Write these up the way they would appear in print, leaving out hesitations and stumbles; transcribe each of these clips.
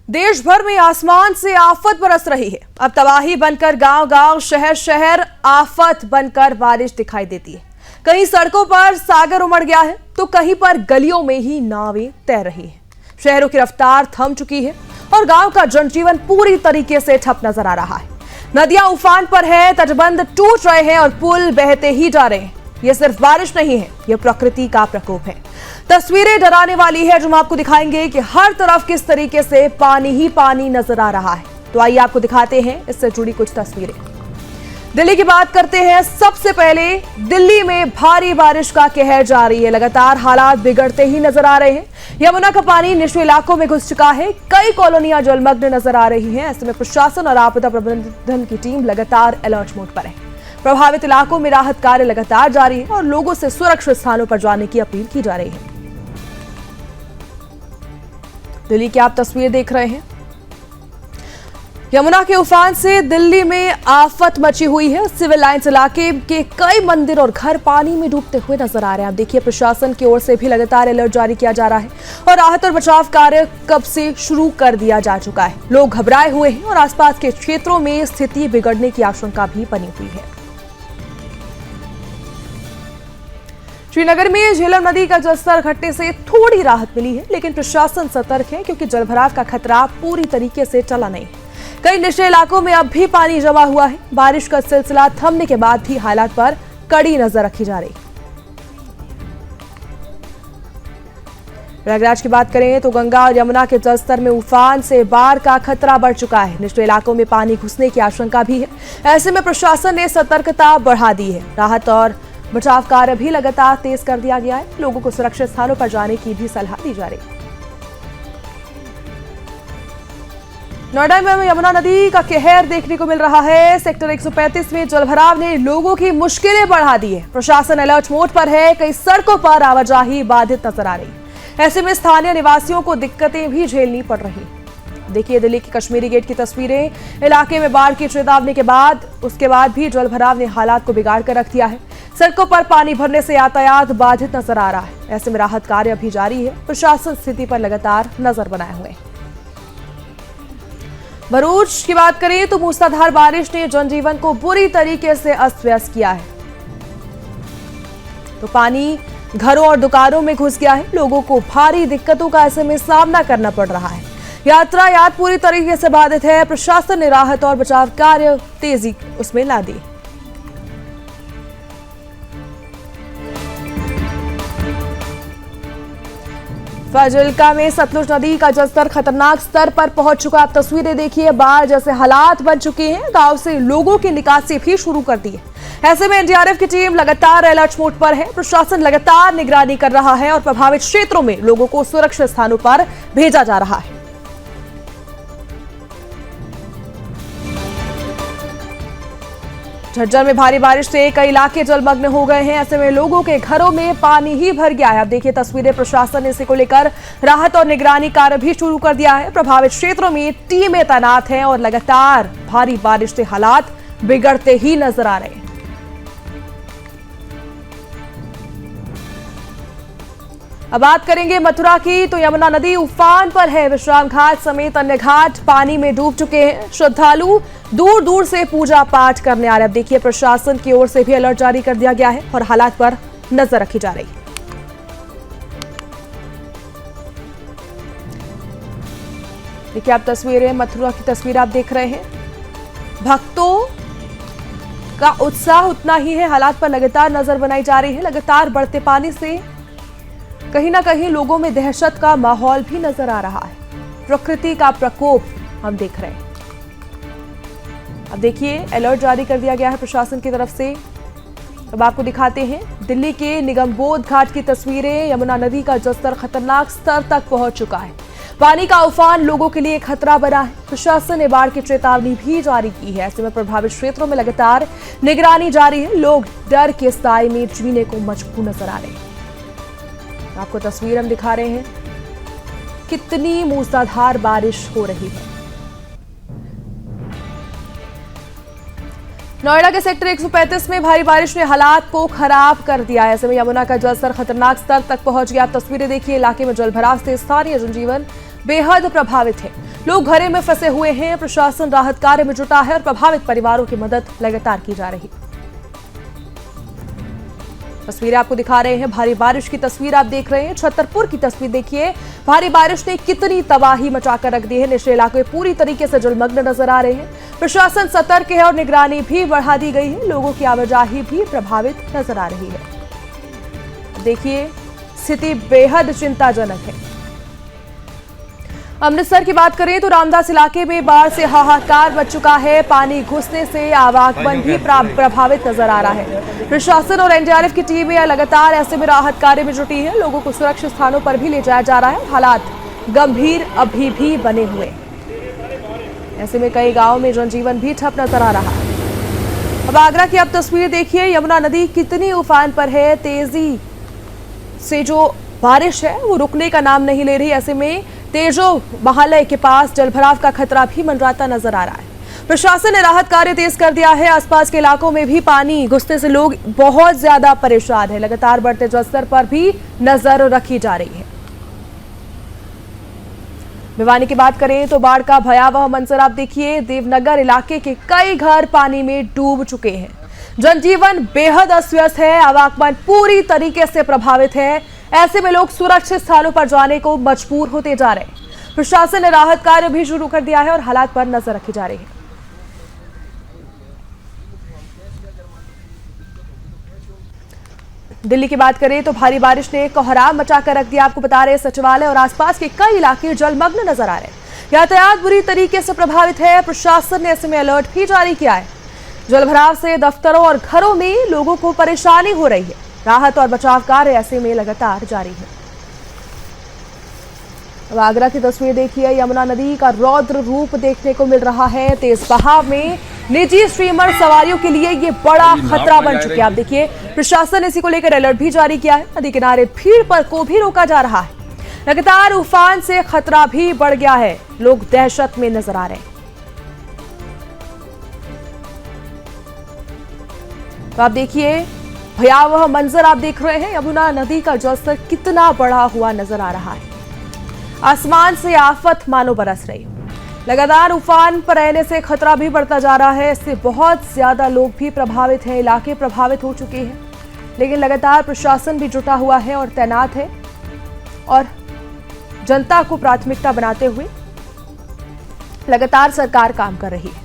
देश भर में आसमान से आफत बरस रही है। अब तबाही बनकर गांव गांव, शहर शहर आफत बनकर बारिश दिखाई देती है। कहीं सड़कों पर सागर उमड़ गया है तो कहीं पर गलियों में ही नावें तैर रही हैं। शहरों की रफ्तार थम चुकी है और गांव का जनजीवन पूरी तरीके से ठप नजर आ रहा है। नदियां उफान पर है, तटबंध टूट रहे हैं और पुल बहते ही जा रहे हैं। ये सिर्फ बारिश नहीं है, ये प्रकृति का प्रकोप है। तस्वीरें डराने वाली है जो हम आपको दिखाएंगे कि हर तरफ किस तरीके से पानी ही पानी नजर आ रहा है। तो आइए आपको दिखाते हैं इससे जुड़ी कुछ तस्वीरें। दिल्ली की बात करते हैं। सबसे पहले दिल्ली में भारी बारिश का कहर जारी है। लगातार हालात बिगड़ते ही नजर आ रहे हैं। यमुना का पानी निचले इलाकों में घुस चुका है। कई कॉलोनियां जलमग्न नजर आ रही हैं। ऐसे में प्रशासन और आपदा प्रबंधन की टीम लगातार अलर्ट मोड पर है। प्रभावित इलाकों में राहत कार्य लगातार जारी है और लोगों से सुरक्षित स्थानों पर जाने की अपील की जा रही है। दिल्ली की आप तस्वीर देख रहे हैं। यमुना के उफान से दिल्ली में आफत मची हुई है। सिविल लाइंस इलाके के कई मंदिर और घर पानी में डूबते हुए नजर आ रहे हैं। आप देखिए, प्रशासन की ओर से भी लगातार अलर्ट जारी किया जा रहा है और राहत और बचाव कार्य कब से शुरू कर दिया जा चुका है। लोग घबराए हुए हैं और आसपास के क्षेत्रों में स्थिति बिगड़ने की आशंका भी बनी हुई है। श्रीनगर में झेलम नदी का जलस्तर घटने से थोड़ी राहत मिली है, लेकिन प्रशासन सतर्क है क्योंकि जलभराव का खतरा पूरी तरीके से टला नहीं है। कई निचले इलाकों में अब भी पानी जमा हुआ है। बारिश का सिलसिला थमने के बाद भी हालात पर कड़ी नजर रखी जा रही है। प्रयागराज की बात करें तो गंगा और यमुना के जलस्तर में उफान से बाढ़ का खतरा बढ़ चुका है। निचले इलाकों में पानी घुसने की आशंका भी है। ऐसे में प्रशासन ने सतर्कता बढ़ा दी है। राहत और बचाव कार्य भी लगातार तेज कर दिया गया है। लोगों को सुरक्षित स्थानों पर जाने की भी सलाह दी जा रही है। नोएडा में यमुना नदी का कहर देखने को मिल रहा है। सेक्टर 135 में जलभराव ने लोगों की मुश्किलें बढ़ा दी है। प्रशासन अलर्ट मोड पर है। कई सड़कों पर आवाजाही बाधित नजर आ रही है। ऐसे में स्थानीय निवासियों को दिक्कतें भी झेलनी पड़ रही। देखिए दिल्ली की कश्मीरी गेट की तस्वीरें। इलाके में बाढ़ की चेतावनी के बाद उसके बाद भी जलभराव ने हालात को बिगाड़ कर रख दिया है। सड़कों पर पानी भरने से यातायात बाधित नजर आ रहा है। ऐसे में राहत कार्य अभी जारी है। प्रशासन स्थिति पर लगातार नजर बनाए हुए है। भरूच की बात करें तो मूसलाधार बारिश ने जनजीवन को बुरी तरीके से अस्त व्यस्त किया है। तो पानी घरों और दुकानों में घुस गया है। लोगों को भारी दिक्कतों का ऐसे में सामना करना पड़ रहा है। यातायात पूरी तरीके से बाधित है। प्रशासन ने राहत और बचाव कार्य तेजी उसमें ला दी। फाजिल्का में सतलुज नदी का जलस्तर खतरनाक स्तर पर पहुंच चुका। आप तस्वीरें देखिए, बाढ़ जैसे हालात बन चुके हैं। गांव से लोगों की निकासी भी शुरू कर दी है। ऐसे में एनडीआरएफ की टीम लगातार अलर्ट मोड पर है। प्रशासन लगातार निगरानी कर रहा है और प्रभावित क्षेत्रों में लोगों को सुरक्षित स्थानों पर भेजा जा रहा है। झज्जर में भारी बारिश से कई इलाके जलमग्न हो गए हैं। ऐसे में लोगों के घरों में पानी ही भर गया है। आप देखिए तस्वीरें। प्रशासन ने इसी को लेकर राहत और निगरानी कार्य भी शुरू कर दिया है। प्रभावित क्षेत्रों में टीमें तैनात हैं और लगातार भारी बारिश से हालात बिगड़ते ही नजर आ रहे हैं। अब बात करेंगे मथुरा की तो यमुना नदी उफान पर है। विश्राम घाट समेत अन्य घाट पानी में डूब चुके हैं। श्रद्धालु दूर दूर से पूजा पाठ करने आ रहे हैं। अब देखिए, प्रशासन की ओर से भी अलर्ट जारी कर दिया गया है और हालात पर नजर रखी जा रही है। देखिए आप तस्वीरें, मथुरा की तस्वीर आप देख रहे हैं। भक्तों का उत्साह उतना ही है। हालात पर लगातार नजर बनाई जा रही है। लगातार बढ़ते पानी से कहीं ना कहीं लोगों में दहशत का माहौल भी नजर आ रहा है। प्रकृति का प्रकोप हम देख रहे हैं। अब देखिए, अलर्ट जारी कर दिया गया है प्रशासन की तरफ से। अब आपको दिखाते हैं दिल्ली के निगमबोध घाट की तस्वीरें। यमुना नदी का जलस्तर खतरनाक स्तर तक पहुंच चुका है। पानी का उफान लोगों के लिए खतरा बना है। प्रशासन ने बाढ़ की चेतावनी भी जारी की है। ऐसे में प्रभावित क्षेत्रों में लगातार निगरानी जारी है। लोग डर के साए में जीने को मजबूर नजर आ रहे हैं। आपको तस्वीर हम दिखा रहे हैं कितनी मूसलाधार बारिश हो रही है। नोएडा के सेक्टर 135 में भारी बारिश ने हालात को खराब कर दिया है। ऐसे में यमुना का जलस्तर खतरनाक स्तर तक पहुंच गया। आप तस्वीरें देखिए, इलाके में जलभराव से स्थानीय जनजीवन बेहद प्रभावित है। लोग घरों में फंसे हुए हैं। प्रशासन राहत कार्य में जुटा है और प्रभावित परिवारों की मदद लगातार की जा रही है। तस्वीरें आपको दिखा रहे हैं, भारी बारिश की तस्वीर आप देख रहे हैं। छतरपुर की तस्वीर देखिए, भारी बारिश ने कितनी तबाही मचाकर रख दी है। निचले इलाके पूरी तरीके से जलमग्न नजर आ रहे हैं। प्रशासन सतर्क है और निगरानी भी बढ़ा दी गई है। लोगों की आवाजाही भी प्रभावित नजर आ रही है। देखिए, स्थिति बेहद चिंताजनक है। अमृतसर की बात करें तो रामदास इलाके में बाढ़ से हाहाकार मच चुका है। पानी घुसने से आवागमन भी प्रभावित नजर आ रहा है। प्रशासन और एनडीआरएफ की टीमें लगातार ऐसे में राहत कार्य में जुटी है। लोगों को सुरक्षित स्थानों पर भी ले जाया जा रहा है। हालात गंभीर अभी भी बने हुए। ऐसे में कई गांवों में जनजीवन भी ठप नजर आ रहा है। अब आगरा की अब तस्वीर देखिए, यमुना नदी कितनी उफान पर है। तेजी से जो बारिश है वो रुकने का नाम नहीं ले रही। ऐसे में तेजो महालय के पास जलभराव का खतरा भी मंडराता नजर आ रहा है। प्रशासन ने राहत कार्य तेज कर दिया है। आसपास के इलाकों में भी पानी घुसने से लोग बहुत ज्यादा परेशान है। लगातार बढ़ते जलस्तर पर भी नजर रखी जा रही है। भिवानी की बात करें तो बाढ़ का भयावह मंजर आप देखिए। देवनगर इलाके के कई घर पानी में डूब चुके हैं। जनजीवन बेहद अस्त व्यस्त है। आवागमन पूरी तरीके से प्रभावित है। ऐसे में लोग सुरक्षित स्थानों पर जाने को मजबूर होते जा रहे हैं। प्रशासन ने राहत कार्य भी शुरू कर दिया है और हालात पर नजर रखी जा रही है। दिल्ली की बात करें तो भारी बारिश ने कोहराम मचाकर रख दिया। आपको बता रहे सचिवालय और आसपास के कई इलाके जलमग्न नजर आ रहे हैं। यातायात बुरी तरीके से प्रभावित है। प्रशासन ने ऐसे में अलर्ट भी जारी किया है। जलभराव से दफ्तरों और घरों में लोगों को परेशानी हो रही है। राहत और बचाव कार्य ऐसे में लगातार जारी है। अब आगरा की तस्वीर देखिए, यमुना नदी का रौद्र रूप देखने को मिल रहा है। तेज बहाव में निजी स्ट्रीमर सवारियों के लिए ये बड़ा खतरा बन चुकी है। आप देखिए, प्रशासन ने इसी को लेकर अलर्ट भी जारी किया है। नदी किनारे भीड़ पर को भी रोका जा रहा है। लगातार उफान से खतरा भी बढ़ गया है। लोग दहशत में नजर आ रहे हैं। तो आप देखिए, भयावह मंजर आप देख रहे हैं। यमुना नदी का जलस्तर कितना बढ़ा हुआ नजर आ रहा है। आसमान से आफत मानो बरस रही। लगातार उफान पर रहने से खतरा भी बढ़ता जा रहा है। इससे बहुत ज्यादा लोग भी प्रभावित हैं। इलाके प्रभावित हो चुके हैं, लेकिन लगातार प्रशासन भी जुटा हुआ है और तैनात है और जनता को प्राथमिकता बनाते हुए लगातार सरकार काम कर रही है।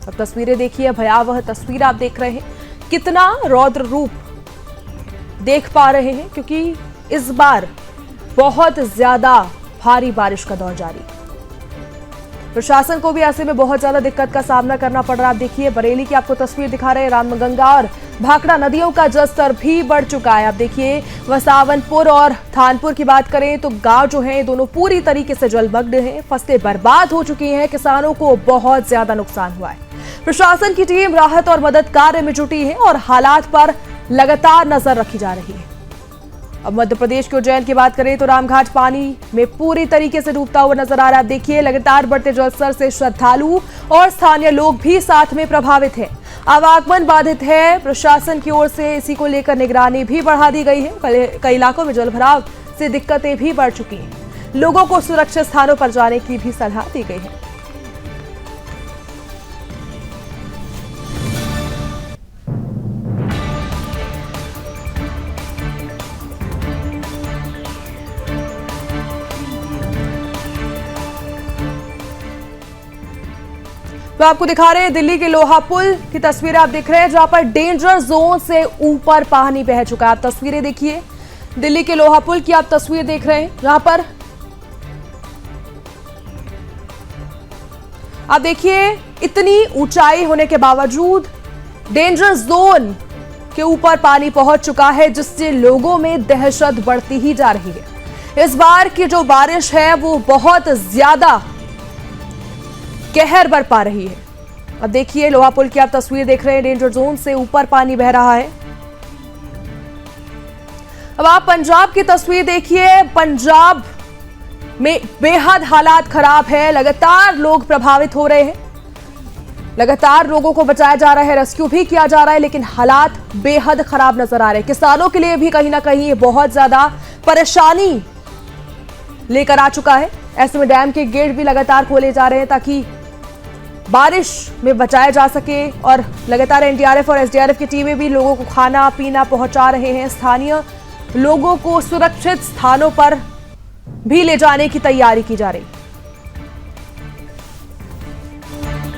अब तस्वीरें देखिए, भयावह तस्वीर आप देख रहे हैं। कितना रौद्र रूप देख पा रहे हैं, क्योंकि इस बार बहुत ज्यादा भारी बारिश का दौर जारी। प्रशासन को भी ऐसे में बहुत ज्यादा दिक्कत का सामना करना पड़ रहा है। आप देखिए, बरेली की आपको तस्वीर दिखा रहे हैं। रामगंगा और भाखड़ा नदियों का जलस्तर भी बढ़ चुका है। आप देखिए, वसावनपुर और थानपुर की बात करें तो गांव जो है दोनों पूरी तरीके से जलमग्न हैं। फसलें बर्बाद हो चुकी हैं। किसानों को बहुत ज्यादा नुकसान हुआ है। प्रशासन की टीम राहत और मदद कार्य में जुटी है और हालात पर लगातार नजर रखी जा रही है। अब मध्य प्रदेश के उज्जैन की बात करें तो रामघाट पानी में पूरी तरीके से डूबता हुआ नजर आ रहा है। देखिए, लगातार बढ़ते जलस्तर से श्रद्धालु और स्थानीय लोग भी साथ में प्रभावित हैं। आवागमन बाधित है। प्रशासन की ओर से इसी को लेकर निगरानी भी बढ़ा दी गई है। कई इलाकों में जलभराव से दिक्कतें भी बढ़ चुकी हैं। लोगों को सुरक्षित स्थानों पर जाने की भी सलाह दी गई है। तो आपको दिखा रहे हैं दिल्ली के लोहा पुल की तस्वीरें आप देख रहे हैं, जहां पर डेंजर जोन से ऊपर पानी बह चुका है। आप तस्वीरें देखिए, दिल्ली के लोहा पुल की आप तस्वीर देख रहे हैं, जहां पर आप देखिए इतनी ऊंचाई होने के बावजूद डेंजर जोन के ऊपर पानी पहुंच चुका है, जिससे लोगों में दहशत बढ़ती ही जा रही है। इस बार की जो बारिश है वो बहुत ज्यादा कहर बरपा रही है। अब देखिए, लोहा पुल की आप तस्वीर देख रहे हैं, डेंजर जोन से ऊपर पानी बह रहा है। अब आप पंजाब की तस्वीर देखिए, पंजाब में बेहद हालात खराब है। लगातार लोग प्रभावित हो रहे हैं। लगातार लोगों को बचाया जा रहा है, रेस्क्यू भी किया जा रहा है, लेकिन हालात बेहद खराब नजर आ रहे हैं। किसानों के लिए भी कहीं ना कहीं ये बहुत ज्यादा परेशानी लेकर आ चुका है। ऐसे में डैम के गेट भी लगातार खोले जा रहे हैं ताकि बारिश में बचाया जा सके। और लगातार एनडीआरएफ और एसडीआरएफ की टीमें भी लोगों को खाना पीना पहुंचा रहे हैं। स्थानीय लोगों को सुरक्षित स्थानों पर भी ले जाने की तैयारी की जा रही है।